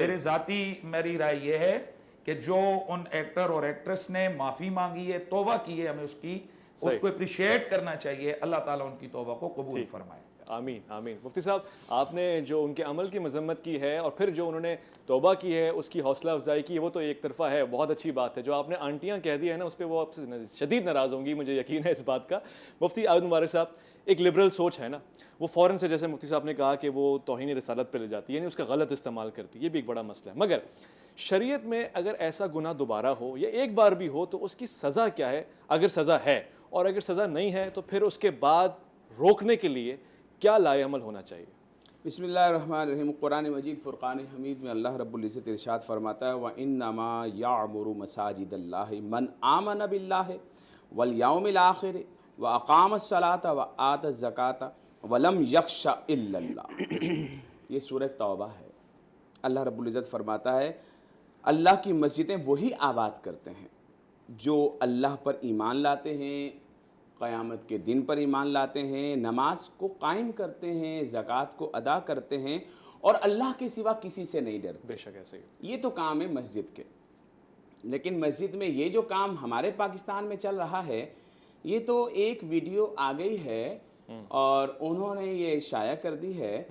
میری رائے یہ ہے کہ جو ان ایکٹر اور ایکٹریس نے معافی مانگی ہے، توبہ کی ہے، ہمیں اس کو اپریشیٹ کرنا چاہیے. اللہ تعالیٰ ان کی توبہ کو قبول فرمائے. آمین آمین. مفتی صاحب آپ نے جو ان کے عمل کی مذمت کی ہے اور پھر جو انہوں نے توبہ کی ہے اس کی حوصلہ افزائی کی وہ تو ایک طرفہ ہے، بہت اچھی بات ہے. جو آپ نے آنٹیاں کہہ دی ہے نا اس پہ وہ آپ سے شدید ناراض ہوں گی، مجھے یقین ہے اس بات کا. مفتی عابد مبارک صاحب، ایک لبرل سوچ ہے نا، وہ فوراً سے جیسے مفتی صاحب نے کہا کہ وہ توہین رسالت پہ لے جاتی ہے، یعنی اس کا غلط استعمال کرتی ہے. یہ بھی ایک بڑا مسئلہ ہے. مگر شریعت میں اگر ایسا گناہ دوبارہ ہو یا ایک بار بھی ہو تو اس کی سزا کیا ہے؟ اگر سزا ہے، اور اگر سزا نہیں ہے تو پھر اس کے بعد روکنے کے لیے کیا لائے عمل ہونا چاہیے؟ بسم اللہ الرحمن الرحیم. قرآن مجید فرقان حمید میں اللہ رب العزت ارشاد فرماتا ہے وَإِنَّمَا يَعْمُرُ مَسَاجِدَ اللَّهِ مَنْ آمَنَ بِاللَّهِ وَالْيَوْمِ الْآخِرِ وَأَقَامَ الصَّلَاةَ وَآتَى الزَّكَاةَ وَلَمْ يَخْشَ إِلَّا اللَّهَ. یہ سورہ توبہ ہے. اللہ رب العزت فرماتا ہے اللہ کی مسجدیں وہی آباد کرتے ہیں جو اللہ پر ایمان لاتے ہیں، قیامت کے دن پر ایمان لاتے ہیں، نماز کو قائم کرتے ہیں، زکوٰۃ کو ادا کرتے ہیں اور اللہ کے سوا کسی سے نہیں ڈرتے. بے شک ایسے ہی. یہ تو کام ہے مسجد کے. لیکن مسجد میں یہ جو کام ہمارے پاکستان میں چل رہا ہے، یہ تو ایک ویڈیو آ گئی ہے اور انہوں نے یہ شائع کر دی ہے،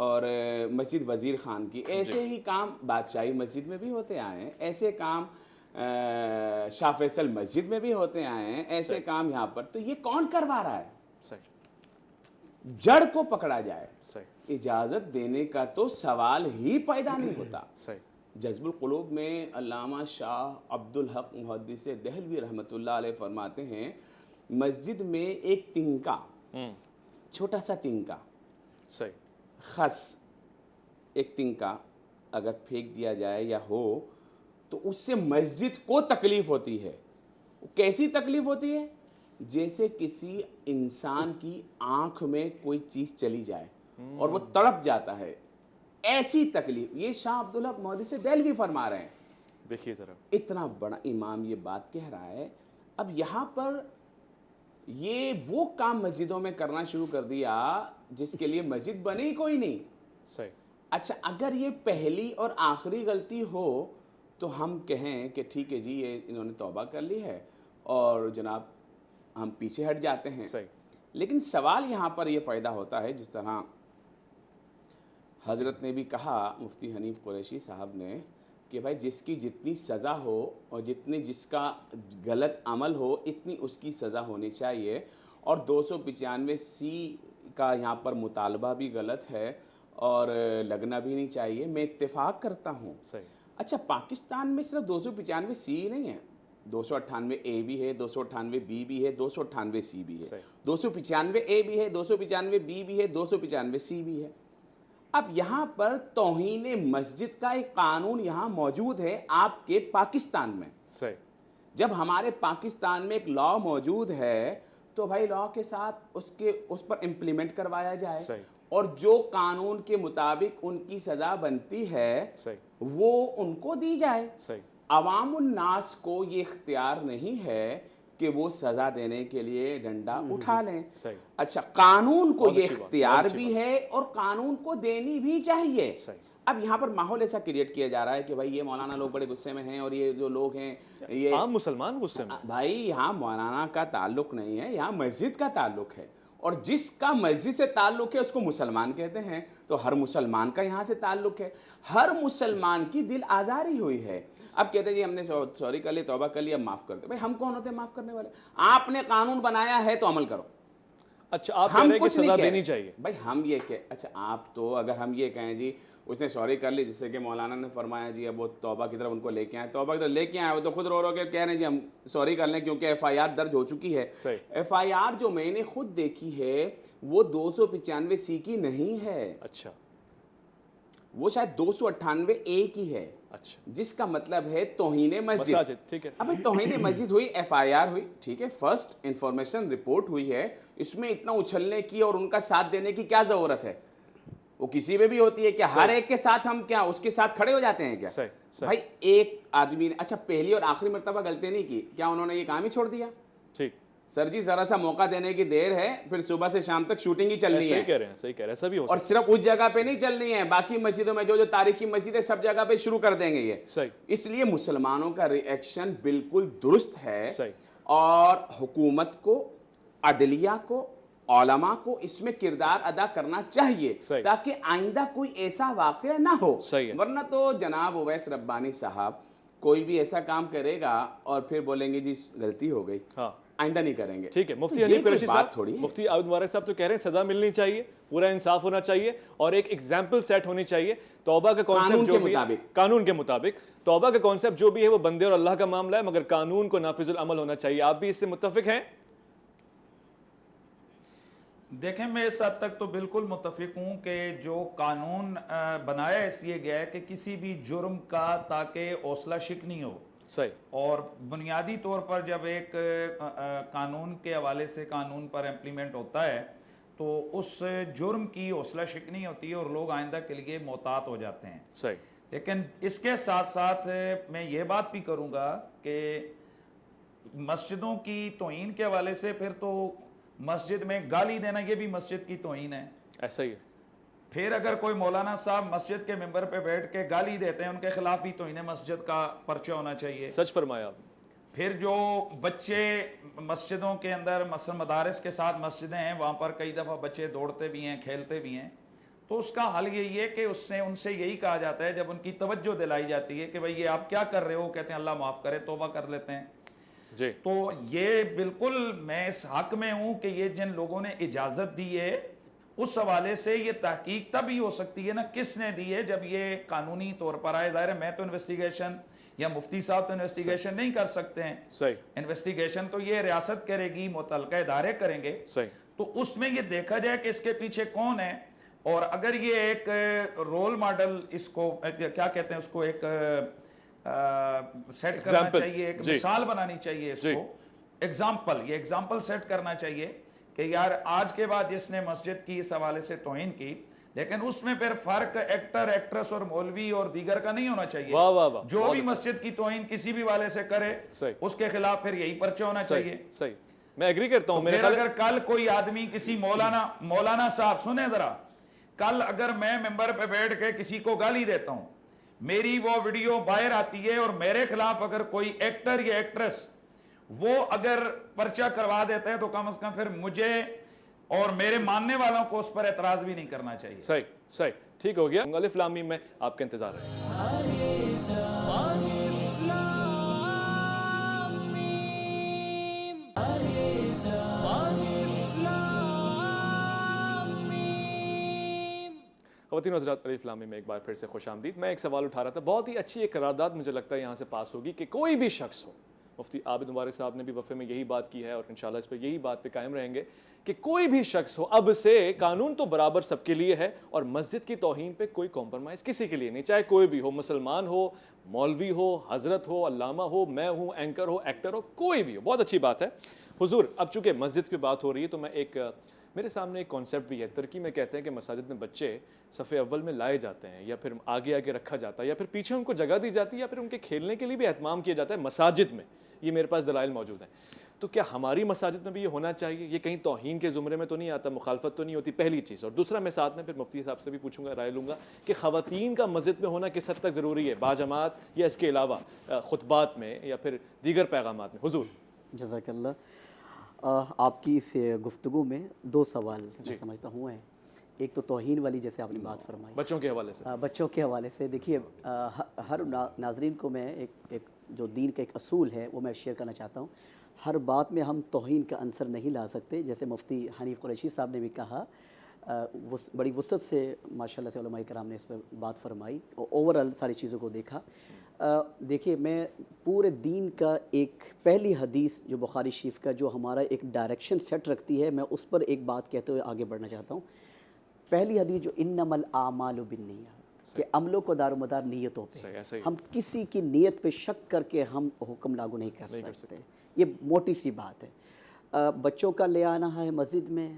اور مسجد وزیر خان کی. ایسے ہی کام بادشاہی مسجد میں بھی ہوتے آئے ہیں، ایسے کام شاہ فیصل مسجد میں بھی ہوتے آئے ہیں، ایسے کام یہاں پر. تو یہ کون کروا رہا ہے؟ جڑ کو پکڑا جائے. اجازت دینے کا تو سوال ہی پیدا نہیں ہوتا. جذب القلوب میں علامہ شاہ عبد الحق محدث دہلوی رحمۃ اللہ علیہ فرماتے ہیں مسجد میں ایک تنکا، چھوٹا سا تنکا، خس ایک تنکا اگر پھینک دیا جائے یا ہو تو اس سے مسجد کو تکلیف ہوتی ہے. کیسی تکلیف ہوتی ہے؟ جیسے کسی انسان کی آنکھ میں کوئی چیز چلی جائے اور وہ تڑپ جاتا ہے، ایسی تکلیف. یہ شاہ عبداللہ محدث دہلوی فرما رہے ہیں. دیکھیے ذرا، اتنا بڑا امام یہ بات کہہ رہا ہے. اب یہاں پر یہ وہ کام مسجدوں میں کرنا شروع کر دیا جس کے لیے مسجد بنی کوئی نہیں. اچھا اگر یہ پہلی اور آخری غلطی ہو تو ہم کہیں کہ ٹھیک ہے جی یہ انہوں نے توبہ کر لی ہے اور جناب ہم پیچھے ہٹ جاتے ہیں. لیکن سوال یہاں پر یہ پیدا ہوتا ہے، جس طرح حضرت نے بھی کہا مفتی حنیف قریشی صاحب نے کہ بھائی جس کی جتنی سزا ہو اور جس کا غلط عمل ہو اتنی اس کی سزا ہونی چاہیے. اور 295 کا یہاں پر مطالبہ بھی غلط ہے اور لگنا بھی نہیں چاہیے. میں اتفاق کرتا ہوں. اچھا پاکستان میں صرف 295 نہیں ہے، 298 بھی ہے، 298 بھی ہے، 298 بھی ہے، 295 بھی ہے، 295 بھی ہے، 295 بھی ہے. اب یہاں پر توہین مسجد کا ایک قانون یہاں موجود ہے آپ کے پاکستان میں. جب ہمارے پاکستان میں ایک لا موجود ہے تو بھائی لا کے ساتھ اس پر امپلیمنٹ کروایا جائے اور جو قانون کے مطابق ان کی سزا بنتی ہے وہ ان کو دی جائے. عوام الناس کو یہ اختیار نہیں ہے کہ وہ سزا دینے کے لیے ڈنڈا اٹھا لیں. صحیح. اچھا قانون کو یہ اچھی بات، اختیار بھی ہے اور قانون کو دینی بھی چاہیے. صحیح. اب یہاں پر ماحول ایسا کریٹ کیا جا رہا ہے کہ بھائی یہ مولانا لوگ بڑے غصے میں ہیں اور یہ جو لوگ ہیں یہ عام مسلمان غصے میں. بھائی یہاں مولانا کا تعلق نہیں ہے, یہاں مسجد کا تعلق ہے, اور جس کا مسجد سے تعلق ہے اس کو مسلمان کہتے ہیں. تو ہر مسلمان کا یہاں سے تعلق ہے, ہر مسلمان کی دل آزاری ہوئی ہے. اب کہتے ہیں جی ہم نے سوری کر لی, توبہ کر لی, اب معاف کر دے. بھائی ہم کون ہوتے ہیں معاف کرنے والے؟ آپ نے قانون بنایا ہے تو عمل کرو. اچھا آپ کہہ رہے ہیں کہ سزا دینی چاہیے. بھائی ہم یہ کہ اچھا آپ تو اگر ہم یہ کہیں جی اس نے سوری کر لی, جس سے کہ مولانا نے فرمایا جی اب وہ توبہ کی طرف ان کو لے کے آئے, توبہ کی طرف لے کے آئے, وہ تو خود رو کے کہہ رہے ہیں جی ہم سوری کر لیں کیونککہ ایف آئی آر درج ہو چکی ہے. ایف آئی آر جو میں نے خود دیکھی ہے وہ 295 کی نہیں ہے. اچھا وہ شاید 298 کی ہے. اچھا جس کا مطلب ہے توہین مسجد. ٹھیک ہے. اب توہین مسجد ہوئی, ایف آئی آر ہوئی, ٹھیک ہے, فرسٹ انفارمیشن رپورٹ ہوئی ہے, اس میں اتنا اچھلنے کی اور ان کا ساتھ دینے کی کیا ضرورت ہے؟ وہ کسی میں بھی ہوتی ہے کہ ہر ایک کے ساتھ ہم کیا اس کے ساتھ کھڑے ہو جاتے ہیں کیا؟ بھائی ایک آدمی نے اچھا پہلی اور آخری مرتبہ غلطی نہیں کی, کیا انہوں نے یہ کام ہی چھوڑ دیا؟ ٹھیک سر جی ذرا سا موقع دینے کی دیر ہے, پھر صبح سے شام تک شوٹنگ ہی چلنی ہے. صحیح کہہ رہے ہیں, صحیح کہہ رہے ہیں, ایسا بھی ہو اور صرف اس جگہ پہ نہیں چلنی ہے, باقی مسجدوں میں جو تاریخی مسجد ہے سب جگہ پہ شروع کر دیں گے یہ. صحیح. اس لیے مسلمانوں کا ری ایکشن بالکل درست ہے. صحیح. اور حکومت کو, عدلیہ کو, علماء کو اس میں کردار ادا کرنا چاہیے تاکہ آئندہ کوئی ایسا واقعہ نہ ہو. ورنہ تو جناب اویس ربانی صاحب کوئی بھی ایسا کام کرے گا اور پھر بولیں گے جی غلطی ہو گئی, آئندہ نہیں کریں گے. ٹھیک ہے. مفتی حنیف قریشی صاحب, مفتی عابد مبارک صاحب تو کہہ رہے ہیں سزا ملنی چاہیے, پورا انصاف ہونا چاہیے اور ایک ایگزامپل سیٹ ہونی چاہیے. توبہ کا کانسیپٹ جو بھی قانون کے مطابق, توبہ کا کانسیپٹ جو بھی ہے وہ بندے اور اللہ کا معاملہ ہے, مگر قانون کو نافذ العمل ہونا چاہیے. آپ بھی اس سے متفق ہیں؟ دیکھیں میں اس حد تک تو بالکل متفق ہوں کہ جو قانون بنایا اس لیے گیا ہے کہ کسی بھی جرم کا تاکہ حوصلہ شکنی ہو. صحیح. اور بنیادی طور پر جب ایک قانون کے حوالے سے قانون پر امپلیمنٹ ہوتا ہے تو اس جرم کی حوصلہ شکنی ہوتی ہے اور لوگ آئندہ کے لیے محتاط ہو جاتے ہیں. صحیح. لیکن اس کے ساتھ ساتھ میں یہ بات بھی کروں گا کہ مسجدوں کی توہین کے حوالے سے پھر تو مسجد میں گالی دینا یہ بھی مسجد کی توہین ہے. ایسا ہی ہے. پھر اگر کوئی مولانا صاحب مسجد کے ممبر پہ بیٹھ کے گالی دیتے ہیں ان کے خلاف بھی توہین مسجد کا پرچہ ہونا چاہیے. سچ فرمایا آپ. پھر جو بچے مسجدوں کے اندر مثلا مدارس کے ساتھ مسجدیں ہیں وہاں پر کئی دفعہ بچے دوڑتے بھی ہیں کھیلتے بھی ہیں, تو اس کا حل یہی ہے کہ ان سے یہی کہا جاتا ہے جب ان کی توجہ دلائی جاتی ہے کہ بھئی یہ آپ کیا کر رہے ہو, کہتے ہیں اللہ معاف کرے, توبہ کر لیتے ہیں. جی. تو یہ بالکل میں اس حق میں ہوں کہ یہ جن لوگوں نے اجازت دی ہے اس حوالے سے یہ تحقیق تب ہی ہو سکتی ہے نا کس نے دی ہے جب یہ قانونی طور پر آئے. ظاہر ہے میں تو انویسٹیگیشن یا مفتی صاحب تو انویسٹیگیشن نہیں کر سکتے ہیں. صحیح. انویسٹیگیشن تو یہ ریاست کرے گی, متعلقہ ادارے کریں گے. صحیح. تو اس میں یہ دیکھا جائے کہ اس کے پیچھے کون ہے, اور اگر یہ ایک رول ماڈل اس کو کیا کہتے ہیں اس کو ایک سیٹ کرنا چاہیے, ایک مثال بنانی چاہیے اس کو, ایگزامپل, یہ ایگزامپل سیٹ کرنا چاہیے کہ یار آج کے بعد جس نے مسجد کی اس حوالے سے توہین کی, لیکن اس میں پھر فرق ایکٹر, ایکٹریس اور مولوی اور دیگر کا نہیں ہونا چاہیے. جو بھی مسجد کی توہین کسی بھی والے سے کرے اس کے خلاف پھر یہی پرچہ ہونا چاہیے. صحیح. میں ایگری کرتا ہوں. پھر اگر کل کوئی آدمی کسی مولانا صاحب سنیں ذرا, کل اگر میں ممبر پہ بیٹھ کے کسی کو گالی دیتا ہوں, میری وہ ویڈیو باہر آتی ہے اور میرے خلاف اگر کوئی ایکٹر یا ایکٹریس وہ اگر پرچہ کروا دیتا ہے تو کم از کم پھر مجھے اور میرے ماننے والوں کو اس پر اعتراض بھی نہیں کرنا چاہیے. صحیح. صحیح. ٹھیک ہو گیا. الف لام میم میں آپ کا انتظار ہے. خواتین و حضرات, الف لام میم میں ایک بار پھر سے خوش آمدید. میں ایک سوال اٹھا رہا تھا, بہت ہی اچھی ایک قرارداد مجھے لگتا ہے یہاں سے پاس ہوگی کہ کوئی بھی شخص ہو, مفتی عابد مبارک صاحب نے بھی وقفے میں یہی بات کی ہے اور انشاءاللہ اس پہ یہی بات پہ قائم رہیں گے کہ کوئی بھی شخص ہو, اب سے قانون تو برابر سب کے لیے ہے اور مسجد کی توہین پہ کوئی کمپرمائز کسی کے لیے نہیں, چاہے کوئی بھی ہو, مسلمان ہو, مولوی ہو, حضرت ہو, علامہ ہو, میں ہوں, اینکر ہو, ایکٹر ہو, کوئی بھی ہو. بہت اچھی بات ہے. حضور, اب چونکہ مسجد کی بات ہو رہی ہے تو میں میرے سامنے ایک کانسیپٹ بھی ہے. ترکی میں کہتے ہیں کہ مساجد میں بچے صف اول میں لائے جاتے ہیں یا پھر آگے آگے رکھا جاتا ہے یا پھر پیچھے ان کو جگہ دی جاتی ہے یا پھر ان کے کھیلنے کے لیے بھی اہتمام کیا جاتا ہے مساجد میں. یہ میرے پاس دلائل موجود ہیں. تو کیا ہماری مساجد میں بھی یہ ہونا چاہیے؟ یہ کہیں توہین کے زمرے میں تو نہیں آتا، مخالفت تو نہیں ہوتی، پہلی چیز. اور دوسرا میں ساتھ میں پھر مفتی صاحب سے بھی پوچھوں گا، رائے لوں گا کہ خواتین کا مسجد میں ہونا کس حد تک ضروری ہے، باجماعت یا اس کے علاوہ خطبات میں یا پھر دیگر پیغامات میں؟ حضور. جزاک اللہ. آپ کی اس گفتگو میں دو سوال میں سمجھتا ہوں ہیں. ایک تو توہین والی جیسے آپ نے بات فرمائی بچوں کے حوالے سے. بچوں کے حوالے سے دیکھیے ہر ناظرین کو میں ایک جو دین کا ایک اصول ہے وہ میں شیئر کرنا چاہتا ہوں. ہر بات میں ہم توہین کا عنصر نہیں لا سکتے. جیسے مفتی حنیف قریشی صاحب نے بھی کہا، بڑی وسعت سے ماشاءاللہ سے علماء کرام نے اس پہ بات فرمائی، اوورآل ساری چیزوں کو دیکھا. دیکھیے میں پورے دین کا ایک پہلی حدیث جو بخاری شریف کا جو ہمارا ایک ڈائریکشن سیٹ رکھتی ہے، میں اس پر ایک بات کہتے ہوئے آگے بڑھنا چاہتا ہوں. پہلی حدیث جو انما الاعمال بالنیات، کہ عملوں کو دار و مدار نیتوں پہ، ہم کسی کی نیت پہ شک کر کے ہم حکم لاگو نہیں کر سکتے. یہ موٹی سی بات ہے. بچوں کا لے آنا ہے مسجد میں،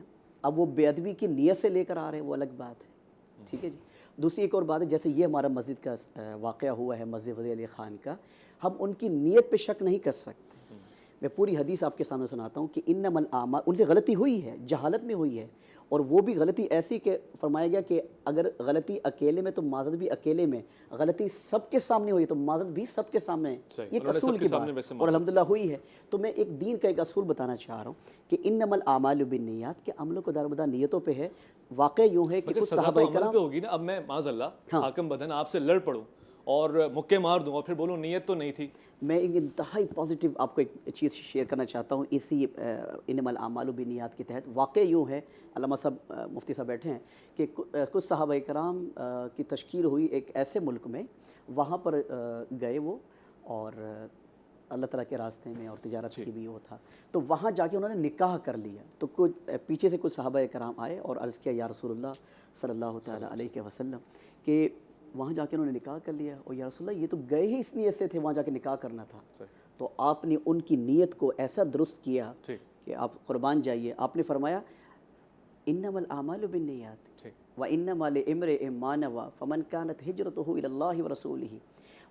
اب وہ بے ادبی کی نیت سے لے کر آ رہے ہیں وہ الگ بات ہے. ٹھیک ہے جی. دوسری ایک اور بات ہے، جیسے یہ ہمارا مسجد کا واقعہ ہوا ہے مسجد وزیر علی خان کا، ہم ان کی نیت پہ شک نہیں کر سکتے. میں پوری حدیث آپ کے سامنے سناتا ہوں کہ انما الاعمال، ان سے غلطی ہوئی ہے، جہالت میں ہوئی ہے، اور وہ بھی غلطی ایسی کہ فرمایا گیا کہ اگر غلطی اکیلے میں تو معذرت بھی اکیلے میں، غلطی سب کے سامنے ہوئی تو معذرت بھی سب کے سامنے. یہ ایک اصول کی بات اور الحمدللہ ہوئی ہے. تو میں ایک دین کا ایک اصول بتانا چاہ رہا ہوں کہ انما الاعمال بالنیات، کہ عملوں کو دار و مدار نیتوں پہ ہے. واقع یوں ہے کہ کچھ صحابہ کرام پہ ہوگی نا. اب میں معاذ اللہ حاکم بدن آپ سے لڑ پڑوں اور مکے مار دوں اور پھر بولوں نیت تو نہیں تھی. میں ایک انتہائی پازیٹیو آپ کو ایک چیز شیئر کرنا چاہتا ہوں اسی انما الاعمال بالنیات کے تحت. واقع یوں ہے، علامہ صاحب مفتی صاحب بیٹھے ہیں، کہ کچھ صحابہ کرام کی تشکیل ہوئی ایک ایسے ملک میں، وہاں پر گئے وہ، اور اللہ تعالیٰ کے راستے میں اور تجارت کی بھی وہ تھا. تو وہاں جا کے انہوں نے نکاح کر لیا. تو کچھ پیچھے سے کچھ صحابہ کرام آئے اور عرض کیا یا رسول اللہ صلی اللہ تعالیٰ علیہ وسلم کہ وہاں جا کے انہوں نے نکاح کر لیا، اور یا رسول اللہ یہ تو گئے ہی اس نیت سے تھے، وہاں جا کے نکاح کرنا تھا. تو آپ نے ان کی نیت کو ایسا درست کیا کہ آپ قربان جائیے. آپ نے فرمایا انما الاعمال بالنیات وانما لامرئ ما نوى فمن كانت هجرته الى الله ورسوله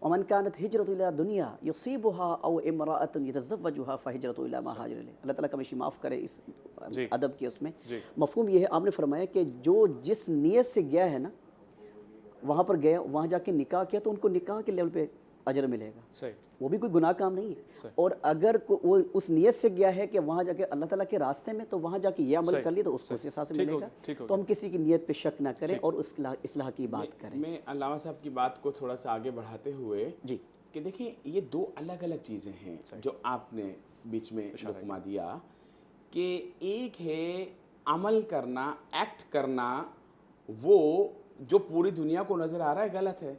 ومن كانت هجرته الى دنيا يصيبها او امرأة يتزوجها فهجرته الى ما هاجر اليه. اللہ تعالیٰ کمی معاف کرے اس ادب کی. اس میں مفہوم یہ ہے، آپ نے فرمایا کہ جو جس نیت سے گیا ہے نا، وہاں پر گیا، وہاں جا کے نکاح کیا، تو ان کو نکاح کے لیول پہ اجر ملے گا. وہ بھی کوئی گناہ کام نہیں ہے. اور اگر وہ اس نیت سے گیا ہے کہ وہاں جا کے اللہ تعالیٰ کے راستے میں، تو وہاں جا کے یہ عمل کر لیا تو اس کو اس حساب سے ملے گا. تو ہم کسی کی نیت پہ شک نہ کریں اور اس اصلاح کی بات کریں. میں علامہ صاحب کی بات کو تھوڑا سا آگے بڑھاتے ہوئے کہ دیکھیں یہ دو الگ الگ چیزیں ہیں جو آپ نے بیچ میں لقمہ دیا، کہ ایک ہے عمل کرنا، ایکٹ کرنا، وہ جو پوری دنیا کو نظر آ رہا ہے غلط ہے.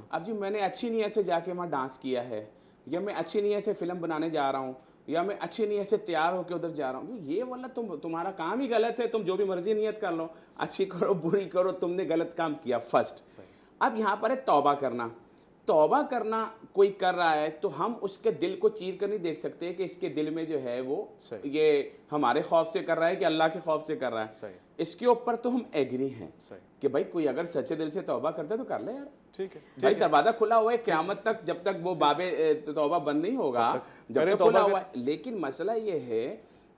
اب جی میں نے اچھی نیت سے جا کے وہاں ڈانس کیا ہے، یا میں اچھی نیت سے فلم بنانے جا رہا ہوں، یا میں اچھی نیت سے تیار ہو کے ادھر جا رہا ہوں، یہ والا تمہارا کام ہی غلط ہے. تم جو بھی مرضی نیت کر لو، اچھی کرو بری کرو، تم نے غلط کام کیا فرسٹ. اب یہاں پر ہے توبہ کرنا. توبہ کرنا کوئی کر رہا ہے تو ہم اس کے دل کو چیر کر نہیں دیکھ سکتے کہ اس کے دل میں جو ہے وہ یہ ہمارے خوف سے کر رہا ہے کہ اللہ کے خوف سے کر رہا ہے. اس کے اوپر تو ہم ایگری ہیں کہ بھائی کوئی اگر سچے دل سے توبہ کرتا ہے تو کر لے یار. ٹھیک ہے بھائی، دروازہ کھلا ہوا ہے قیامت تک، جب تک وہ باب توبہ بند نہیں ہوگا جب تک کھلا ہوا ہے. لیکن مسئلہ یہ ہے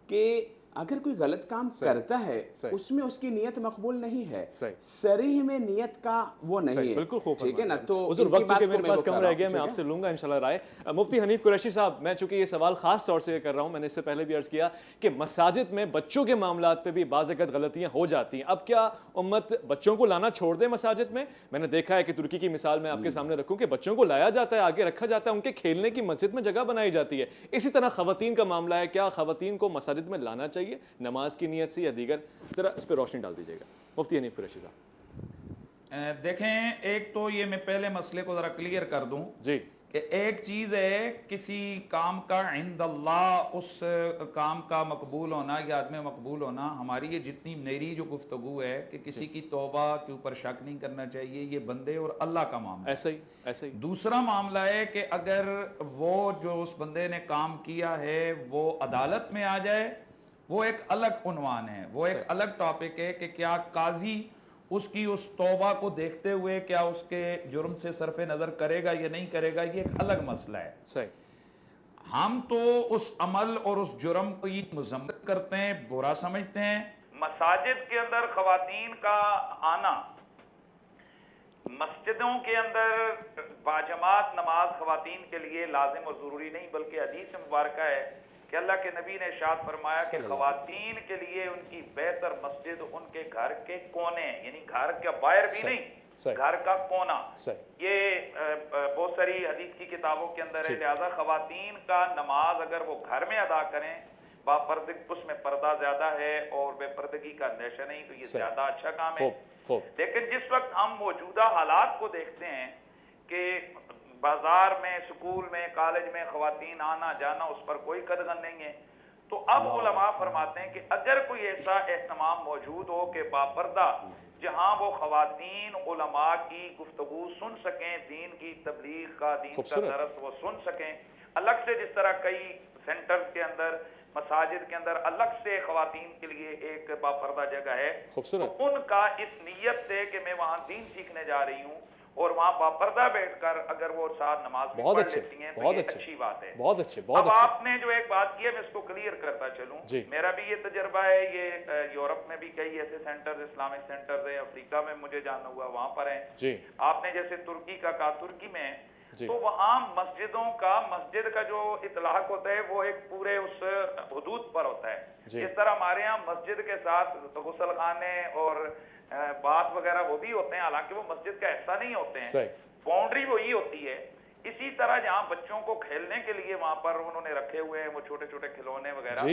کہ اگر کوئی غلط کام کرتا ہے اس میں اس کی نیت مقبول نہیں ہے، صریح میں نیت کا وہ نہیں ہے. بالکل خوب ٹھیک ہے نا. تو حضور وقت کے میرے پاس کم رہ گیا، میں آپ سے لوں گا انشاءاللہ رائے. مفتی حنیف قریشی صاحب، میں چونکہ یہ سوال خاص طور سے کر رہا ہوں، میں نے اس سے پہلے بھی عرض کیا کہ مساجد میں بچوں کے معاملات پہ بھی بعض اوقات غلطیاں ہو جاتی ہیں. اب کیا امت بچوں کو لانا چھوڑ دے مساجد میں؟ میں نے دیکھا ہے کہ ترکی کی مثال میں آپ کے سامنے رکھوں کہ بچوں کو لایا جاتا ہے، آگے رکھا جاتا ہے، ان کے کھیلنے کی مسجد میں جگہ بنائی جاتی ہے. اسی طرح خواتین کا معاملہ ہے، کیا خواتین کو مساجد میں لانا چاہیے نماز کی نیت سے یا دیگر؟ ذرا اس پہ روشنی ڈال دیجیے گا مفتی حنیف قریشی صاحب. دیکھیں، ایک تو یہ میں پہلے مسئلے کو ذرا کلیئر کر دوں کہ ایک چیز ہے کسی کام کا عند اللہ اس کام کا مقبول ہونا یا عدم مقبول ہونا. ہماری یہ جتنی میری جو گفتگو ہے کہ کسی کی توبہ کے اوپر شک نہیں کرنا چاہیے، یہ بندے اور اللہ کا معاملہ. ایسا ہی دوسرا معاملہ ہے کہ اگر وہ جو اس بندے نے کام کیا ہے وہ عدالت میں آ جائے، وہ ایک الگ عنوان ہے، وہ ایک الگ ٹاپک ہے کہ کیا قاضی اس کی اس توبہ کو دیکھتے ہوئے کیا اس کے جرم سے صرف نظر کرے گا یا نہیں کرے گا، یہ ایک الگ مسئلہ ہے. ہم تو اس عمل اور اس جرم کو یہ مذمت کرتے ہیں، برا سمجھتے ہیں۔ مساجد کے اندر خواتین کا آنا، مسجدوں کے اندر باجماعت نماز خواتین کے لیے لازم اور ضروری نہیں، بلکہ حدیث مبارکہ ہے کہ اللہ کے نبی نے ارشاد فرمایا کہ خواتین کے لیے ان کی بہتر مسجد ان کے گھر کے کونے، یعنی گھر کے باہر بھی نہیں، گھر کا کونا۔ یہ بہت ساری حدیث کی کتابوں کے اندر ہے۔ لہذا خواتین کا نماز اگر وہ گھر میں ادا کریں، با پردگی، اس میں پردہ زیادہ ہے اور بے پردگی کا اندیشہ نہیں، تو یہ زیادہ اچھا کام ہے۔ لیکن جس وقت ہم موجودہ حالات کو دیکھتے ہیں کہ بازار میں، سکول میں، کالج میں خواتین آنا جانا، اس پر کوئی قدغن نہیں ہے، تو اب علماء فرماتے ہیں کہ اگر کوئی ایسا اہتمام موجود ہو کہ باپردہ جہاں وہ خواتین علماء کی گفتگو سن سکیں، دین کی تبلیغ کا، دین کا درس وہ سن سکیں، الگ سے جس طرح کئی سینٹر کے اندر، مساجد کے اندر الگ سے خواتین کے لیے ایک باپردہ جگہ ہے، تو ان کا اس نیت سے کہ میں وہاں دین سیکھنے جا رہی ہوں اور وہاں باپردہ بیٹھ کر اگر وہ ساتھ نماز بھی پڑھ لیتی ہیں تو یہ اچھی بات ہے۔ اب آپ نے جو ایک بات کی ہے میں اس کو کلیئر کرتا چلوں، میرا بھی یہ تجربہ ہے، یہ یورپ میں بھی کئی ایسے سینٹرز، اسلامک سینٹرز ہیں، افریقہ میں مجھے جانا ہوا وہاں پر ہیں۔ آپ نے جیسے ترکی کا کہا، ترکی میں تو وہاں مسجدوں کا، مسجد کا جو اطلاق ہوتا ہے وہ ایک پورے اس حدود پر ہوتا ہے۔ جس طرح ہمارے ہاں مسجد کے ساتھ غسل خانے اور بات وغیرہ وہ بھی ہوتے ہیں، حالانکہ وہ مسجد کا حصہ نہیں ہوتے ہیں، باؤنڈری وہی ہوتی ہے۔ اسی طرح جہاں بچوں کو کھیلنے کے لیے وہاں پر انہوں نے رکھے ہوئے ہیں وہ چھوٹے چھوٹے کھلونے وغیرہ،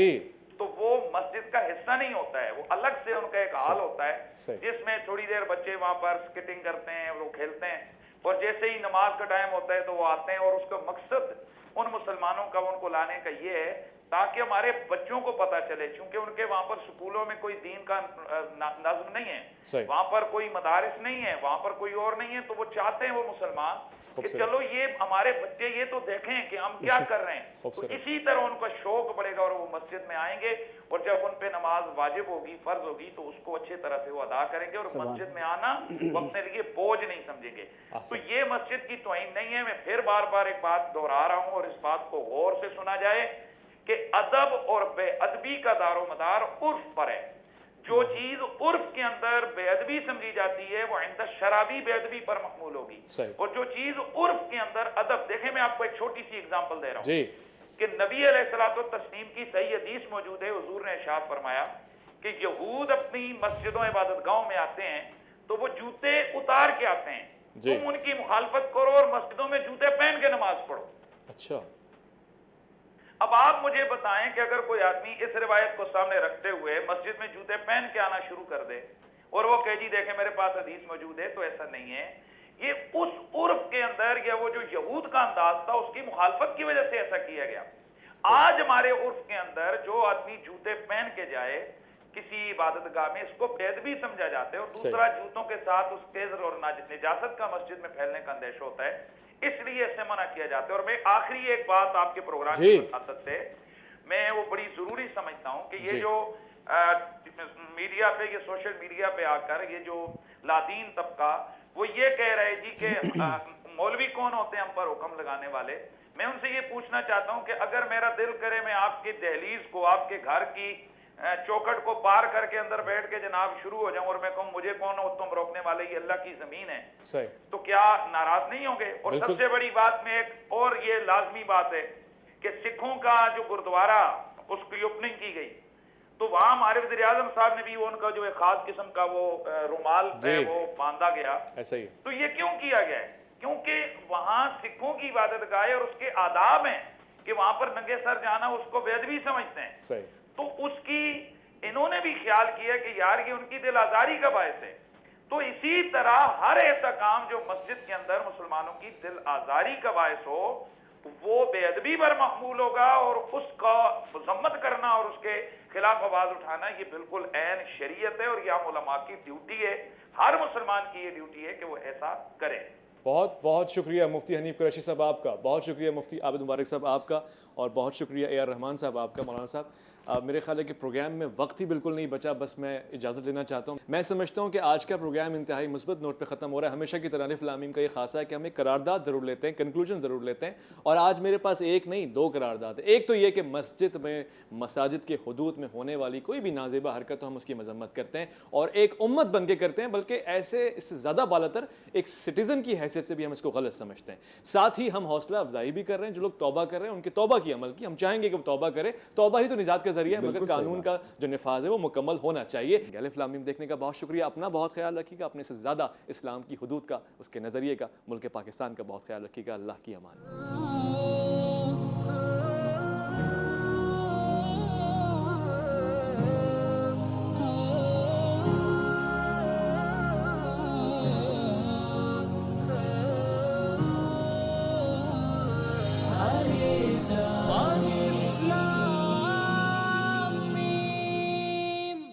تو وہ مسجد کا حصہ نہیں ہوتا ہے، وہ الگ سے ان کا ایک حال ہوتا ہے جس میں تھوڑی دیر بچے وہاں پر سکیٹنگ کرتے ہیں، وہ کھیلتے ہیں، اور جیسے ہی نماز کا ٹائم ہوتا ہے تو وہ آتے ہیں، اور اس کا مقصد ان مسلمانوں کا ان کو لانے کا یہ ہے تاکہ ہمارے بچوں کو پتا چلے، چونکہ ان کے وہاں پر سکولوں میں کوئی دین کا نظم نہیں ہے، وہاں پر کوئی مدارس نہیں ہے، وہاں پر کوئی اور نہیں ہے، تو وہ چاہتے ہیں وہ مسلمان کہ چلو یہ ہمارے بچے یہ تو دیکھیں کہ ہم کیا کر رہے ہیں، تو اسی طرح ان کا شوق بڑھے گا اور وہ مسجد میں آئیں گے، اور جب ان پہ نماز واجب ہوگی، فرض ہوگی، تو اس کو اچھے طرح سے وہ ادا کریں گے، اور مسجد میں آنا وہ اپنے لیے بوجھ نہیں سمجھیں گے۔ تو یہ مسجد کی توہین نہیں ہے، میں پھر بار بار ایک بات دہرا رہا ہوں اور اس بات کو غور سے سنا جائے کہ ادب اور بے ادبی کا دار و مدار عرف پر ہے۔ جو چیز عرف کے اندر بے ادبی سمجھی جاتی ہے وہ عند شرابی بے ادبی پر محمول ہوگی، اور جو چیز عرف کے اندر ادب، دیکھیں میں آپ کو ایک چھوٹی سی اگزامپل دے رہا ہوں کہ نبی علیہ الصلوۃ والتسلیم کی صحیح حدیث موجود ہے، حضور نے ارشاد فرمایا کہ یہود اپنی مسجدوں عبادت گاہوں میں آتے ہیں تو وہ جوتے اتار کے آتے ہیں، تم ان کی مخالفت کرو اور مسجدوں میں جوتے پہن کے نماز پڑھو۔ اچھا، اب آپ مجھے بتائیں کہ اگر کوئی آدمی اس روایت کو سامنے رکھتے ہوئے مسجد میں جوتے پہن کے آنا شروع کر دے اور وہ کہ جی دیکھیں میرے پاس حدیث موجود ہے، تو ایسا نہیں ہے، یہ اس عرف کے اندر یا وہ جو یہود کا انداز تھا اس کی مخالفت کی وجہ سے ایسا کیا گیا۔ آج ہمارے عرف کے اندر جو آدمی جوتے پہن کے جائے کسی عبادت گاہ میں، اس کو بے ادبی سمجھا جاتا ہے، اور دوسرا جوتوں کے ساتھ اس تیز اور نجاست کا مسجد میں پھیلنے کا اندیشہ ہوتا ہے، اس لیے اسے منع کیا جاتا ہے۔ اور میں آخری ایک بات آپ کے پروگرام کی وساطت سے میں وہ بڑی ضروری سمجھتا ہوں کہ یہ جو میڈیا پہ، یہ سوشل میڈیا پہ آ کر یہ جو لادین طبقہ وہ یہ کہہ رہے جی کہ مولوی کون ہوتے ہیں ہم پر حکم لگانے والے، میں ان سے یہ پوچھنا چاہتا ہوں کہ اگر میرا دل کرے میں آپ کی دہلیز کو، آپ کے گھر کی چوکھٹ کو پار کر کے اندر بیٹھ کے جناب شروع ہو جاؤں اور میں کہوں مجھے کون ہو تم روکنے والے، یہ اللہ کی زمین ہے، تو کیا ناراض نہیں ہوں گے؟ اور سب سے بڑی بات میں ایک اور یہ لازمی بات ہے کہ سکھوں کا جو گردوارہ اس کی اوپننگ کی گئی تو وہاں ہمارے وزیر اعظم صاحب نے بھی وہ ان کا جو ایک خاص قسم کا وہ رومال ہے وہ باندھا گیا، تو یہ کیوں کیا گیا ہے؟ کیونکہ وہاں سکھوں کی عبادت گاہ اور اس کے آداب ہیں کہ وہاں پر ننگے سر جانا اس کو بے ادبی سمجھتے ہیں، تو اس کی انہوں نے بھی خیال کیا کہ یار یہ ان کی دل آزاری کا باعث ہے، تو اسی طرح ہر ایسا کام جو مسجد کے اندر مسلمانوں کی دل آزاری کا باعث ہو وہ بے ادبی پر محمول ہوگا، اور اس کا مذمت کرنا اور اس کے خلاف آواز اٹھانا یہ بالکل عین شریعت ہے، اور یہ علماء کی ڈیوٹی ہے، ہر مسلمان کی یہ ڈیوٹی ہے کہ وہ ایسا کرے۔ بہت بہت شکریہ مفتی حنیف قریشی صاحب آپ کا، بہت شکریہ مفتی عابد مبارک صاحب آپ کا، اور بہت شکریہ اے آر رحمان صاحب آپ کا، مولانا صاحب۔ میرے خیال ہے کہ پروگرام میں وقت ہی بالکل نہیں بچا, بس میں اجازت لینا چاہتا ہوں. میں سمجھتا ہوں کہ آج کا پروگرام انتہائی مثبت نوٹ پہ ختم ہو رہا ہے. ہمیشہ کی طرح الف لام میم کا یہ خاصہ ہے کہ ہم ایک قرارداد ضرور لیتے ہیں, کنکلوژن ضرور لیتے ہیں, اور آج میرے پاس ایک نہیں 2 قرارداد ہیں. ایک تو یہ کہ مسجد میں, مساجد کے حدود میں ہونے والی کوئی بھی نازیبہ حرکت ہو ہم اس کی مذمت کرتے ہیں, اور ایک امت بن کے کرتے ہیں, بلکہ ایسے اس سے زیادہ بالاتر ایک سٹیزن کی حیثیت سے بھی ہم اس کو غلط سمجھتے ہیں. ساتھ ہی ہم حوصلہ افزائی بھی کر رہے ہیں جو لوگ توبہ کر رہے ہیں ان کی توبہ کی عمل کی. ہم چاہیں گے کہ وہ توبہ کرے, توبہ ہی تو نجات کا ذریعہ ہے, مگر قانون کا جو نفاذ ہے وہ مکمل ہونا چاہیے. الف لام میم دیکھنے کا بہت شکریہ. اپنا بہت خیال رکھیے گا, اپنے سے زیادہ اسلام کی حدود کا, اس کے نظریے کا, ملک پاکستان کا بہت خیال رکھیے گا. اللہ کی امان.